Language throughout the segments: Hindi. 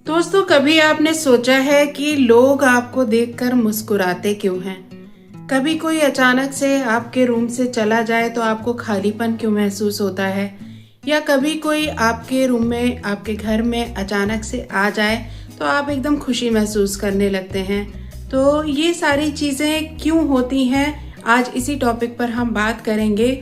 दोस्तों, कभी आपने सोचा है कि लोग आपको देखकर मुस्कुराते क्यों हैं? कभी कोई अचानक से आपके रूम से चला जाए तो आपको खालीपन क्यों महसूस होता है? या कभी कोई आपके रूम में, आपके घर में अचानक से आ जाए तो आप एकदम खुशी महसूस करने लगते हैं। तो ये सारी चीज़ें क्यों होती हैं, आज इसी टॉपिक पर हम बात करेंगे।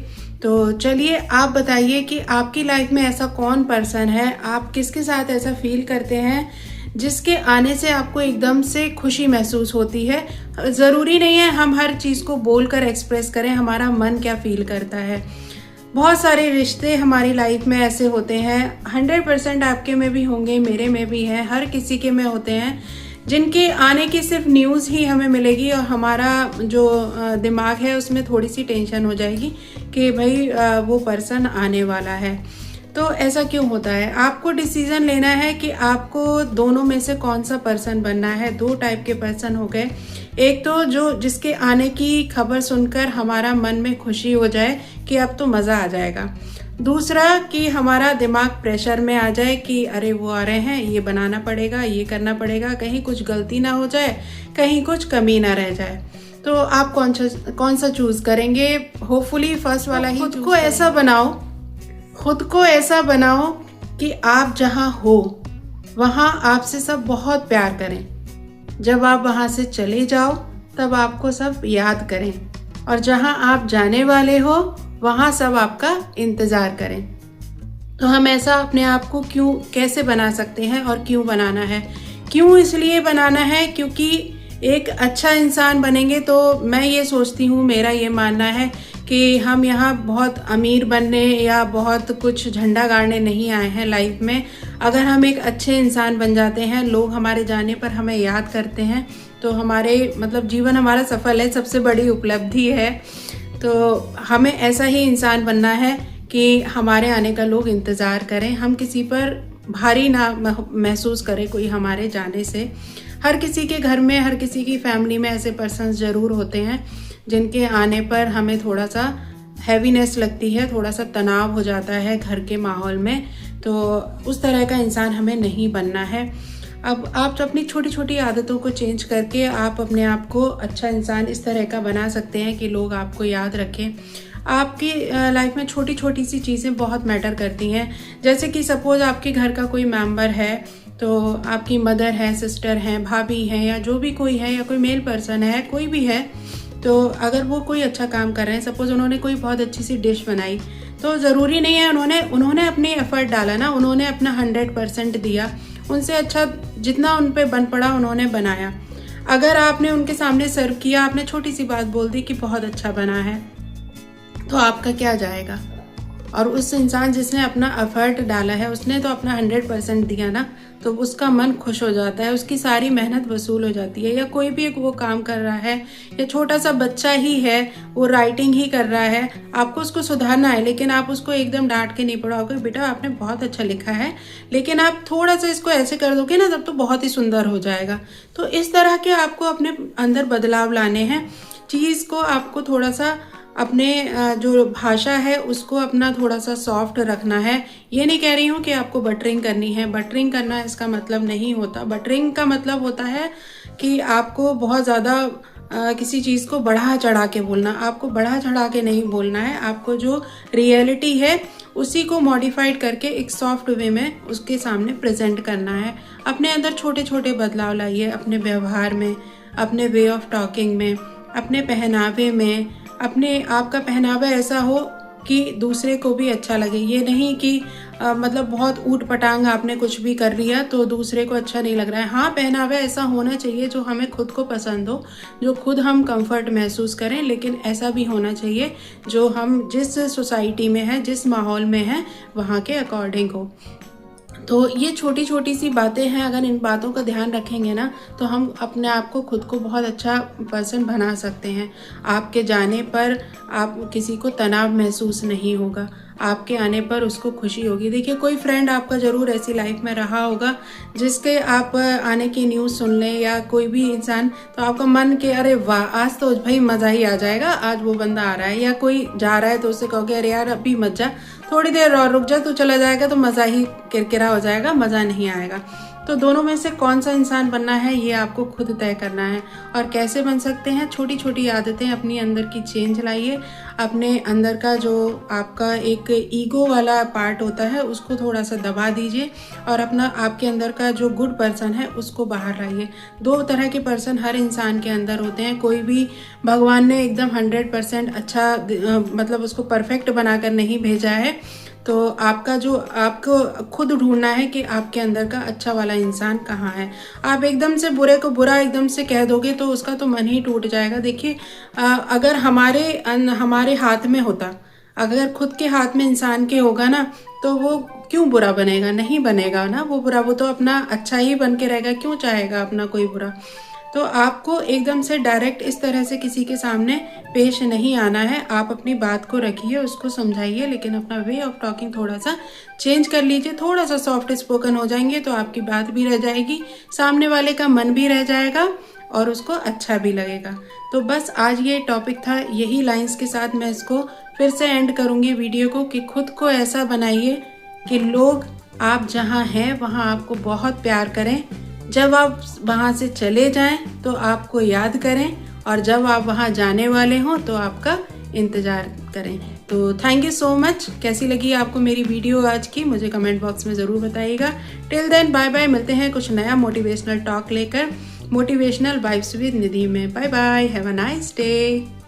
तो चलिए, आप बताइए कि आपकी लाइफ में ऐसा कौन पर्सन है, आप किसके साथ ऐसा फील करते हैं जिसके आने से आपको एकदम से खुशी महसूस होती है। ज़रूरी नहीं है हम हर चीज़ को बोलकर एक्सप्रेस करें, हमारा मन क्या फील करता है। बहुत सारे रिश्ते हमारी लाइफ में ऐसे होते हैं, 100% आपके में भी होंगे, मेरे में भी हैं, हर किसी के में होते हैं, जिनके आने की सिर्फ न्यूज़ ही हमें मिलेगी और हमारा जो दिमाग है उसमें थोड़ी सी टेंशन हो जाएगी कि भाई वो पर्सन आने वाला है। तो ऐसा क्यों होता है? आपको डिसीजन लेना है कि आपको दोनों में से कौन सा पर्सन बनना है। दो टाइप के पर्सन हो गए, एक तो जो जिसके आने की खबर सुनकर हमारा मन में खुशी हो जाए कि अब तो मज़ा आ जाएगा। दूसरा कि हमारा दिमाग प्रेशर में आ जाए कि अरे वो आ रहे हैं, ये बनाना पड़ेगा, ये करना पड़ेगा, कहीं कुछ गलती ना हो जाए, कहीं कुछ कमी ना रह जाए। तो आप कौन सा चूज़ करेंगे? होपफुली फर्स्ट वाला ही। खुद को ऐसा बनाओ कि आप जहाँ हो वहाँ आपसे सब बहुत प्यार करें। जब आप वहाँ से चले जाओ तब आपको सब याद करें, और जहाँ आप जाने वाले हो वहाँ सब आपका इंतज़ार करें। तो हम ऐसा अपने आप को कैसे बना सकते हैं और क्यों बनाना है? क्यों इसलिए बनाना है क्योंकि एक अच्छा इंसान बनेंगे तो मैं ये सोचती हूँ, मेरा ये मानना है कि हम यहाँ बहुत अमीर बनने या बहुत कुछ झंडा गाड़ने नहीं आए हैं लाइफ में। अगर हम एक अच्छे इंसान बन जाते हैं, लोग हमारे जाने पर हमें याद करते हैं, तो हमारे जीवन हमारा सफल है, सबसे बड़ी उपलब्धि है। तो हमें ऐसा ही इंसान बनना है कि हमारे आने का लोग इंतज़ार करें, हम किसी पर भारी ना महसूस करें कोई हमारे जाने से। हर किसी के घर में, हर किसी की फैमिली में ऐसे पर्सन्स ज़रूर होते हैं जिनके आने पर हमें थोड़ा सा हैवीनेस लगती है, थोड़ा सा तनाव हो जाता है घर के माहौल में। तो उस तरह का इंसान हमें नहीं बनना है। अब आप अपनी छोटी छोटी आदतों को चेंज करके आप अपने आप को अच्छा इंसान इस तरह का बना सकते हैं कि लोग आपको याद रखें। आपकी लाइफ में छोटी छोटी सी चीज़ें बहुत मैटर करती हैं। जैसे कि सपोज़ आपके घर का कोई मेंबर है, तो आपकी मदर है, सिस्टर हैं, भाभी हैं, या जो भी कोई है, या कोई मेल पर्सन है, कोई भी है, तो अगर वो कोई अच्छा काम कर रहे हैं, सपोज़ उन्होंने कोई बहुत अच्छी सी डिश बनाई, तो ज़रूरी नहीं है उन्होंने अपनी एफ़र्ट डाला ना, उन्होंने अपना 100% दिया, उनसे अच्छा जितना उन पे बन पड़ा उन्होंने बनाया। अगर आपने उनके सामने सर्व किया, आपने छोटी सी बात बोल दी कि बहुत अच्छा बना है, तो आपका क्या जाएगा? और उस इंसान जिसने अपना एफर्ट डाला है, उसने तो अपना 100% दिया ना, तो उसका मन खुश हो जाता है, उसकी सारी मेहनत वसूल हो जाती है। या कोई भी एक वो काम कर रहा है, या छोटा सा बच्चा ही है, वो राइटिंग ही कर रहा है, आपको उसको सुधारना है, लेकिन आप उसको एकदम डांट के नहीं पढ़ाओगे, बेटा आपने बहुत अच्छा लिखा है, लेकिन आप थोड़ा सा इसको ऐसे कर दोगे ना, तब तो बहुत ही सुंदर हो जाएगा। तो इस तरह के आपको अपने अंदर बदलाव लाने हैं। चीज़ को आपको थोड़ा सा अपने जो भाषा है उसको अपना थोड़ा सा सॉफ्ट रखना है। ये नहीं कह रही हूँ कि आपको बटरिंग करनी है, बटरिंग करना इसका मतलब नहीं होता। बटरिंग का मतलब होता है कि आपको बहुत ज़्यादा किसी चीज़ को बढ़ा चढ़ा के बोलना। आपको बढ़ा चढ़ा के नहीं बोलना है, आपको जो रियलिटी है उसी को मॉडिफाइड करके एक सॉफ्ट वे में उसके सामने प्रेजेंट करना है। अपने अंदर छोटे छोटे बदलाव लाइए, अपने व्यवहार में, अपने वे ऑफ टॉकिंग में, अपने पहनावे में। अपने आपका पहनावा ऐसा हो कि दूसरे को भी अच्छा लगे। ये नहीं कि बहुत ऊट पटांग आपने कुछ भी कर लिया तो दूसरे को अच्छा नहीं लग रहा है। हाँ, पहनावा ऐसा होना चाहिए जो हमें खुद को पसंद हो, जो खुद हम कंफर्ट महसूस करें, लेकिन ऐसा भी होना चाहिए जो हम जिस सोसाइटी में है, जिस माहौल में है, वहाँ के अकॉर्डिंग हो। तो ये छोटी छोटी सी बातें हैं, अगर इन बातों का ध्यान रखेंगे ना, तो हम अपने आप को, खुद को बहुत अच्छा पर्सन बना सकते हैं। आपके जाने पर आप किसी को तनाव महसूस नहीं होगा, आपके आने पर उसको खुशी होगी। देखिए, कोई फ्रेंड आपका ज़रूर ऐसी लाइफ में रहा होगा जिसके आप आने की न्यूज़ सुन लें, या कोई भी इंसान, तो आपका मन के अरे वाह, आज तो भाई मज़ा ही आ जाएगा, आज वो बंदा आ रहा है, या कोई जा रहा है तो उससे कहोगे अरे यार अभी मत जा, थोड़ी देर और रुक जा, तो चला जाएगा तो मज़ा ही किरकिरा हो जाएगा, मज़ा नहीं आएगा। तो दोनों में से कौन सा इंसान बनना है ये आपको खुद तय करना है। और कैसे बन सकते हैं, छोटी छोटी आदतें अपनी अंदर की चेंज लाइए। अपने अंदर का जो आपका एक ईगो वाला पार्ट होता है उसको थोड़ा सा दबा दीजिए और अपना आपके अंदर का जो गुड पर्सन है उसको बाहर लाइए। दो तरह के पर्सन हर इंसान के अंदर होते हैं। कोई भी भगवान ने एकदम 100% अच्छा मतलब उसको परफेक्ट बनाकर नहीं भेजा है। तो आपको खुद ढूंढना है कि आपके अंदर का अच्छा वाला इंसान कहाँ है। आप एकदम से बुरे को बुरा एकदम से कह दोगे तो उसका तो मन ही टूट जाएगा। देखिए अगर हमारे हाथ में होता, अगर खुद के हाथ में इंसान के होगा ना, तो वो क्यों बुरा बनेगा, नहीं बनेगा ना वो बुरा, वो तो अपना अच्छा ही बन के रहेगा, क्यों चाहेगा अपना कोई बुरा। तो आपको एकदम से डायरेक्ट इस तरह से किसी के सामने पेश नहीं आना है। आप अपनी बात को रखिए, उसको समझाइए, लेकिन अपना वे ऑफ टॉकिंग थोड़ा सा चेंज कर लीजिए। थोड़ा सा सॉफ्ट स्पोकन हो जाएंगे तो आपकी बात भी रह जाएगी, सामने वाले का मन भी रह जाएगा और उसको अच्छा भी लगेगा। तो बस आज ये टॉपिक था, यही लाइंस के साथ मैं इसको फिर से एंड करूँगी वीडियो को कि खुद को ऐसा बनाइए कि लोग आप जहाँ हैं वहाँ आपको बहुत प्यार करें। जब आप वहाँ से चले जाएं तो आपको याद करें, और जब आप वहाँ जाने वाले हों तो आपका इंतज़ार करें। तो थैंक यू सो मच। कैसी लगी आपको मेरी वीडियो आज की, मुझे कमेंट बॉक्स में ज़रूर बताइएगा। टिल देन बाय बाय, मिलते हैं कुछ नया मोटिवेशनल टॉक लेकर, मोटिवेशनल वाइब्स विद निधि में। Bye bye, have a nice day.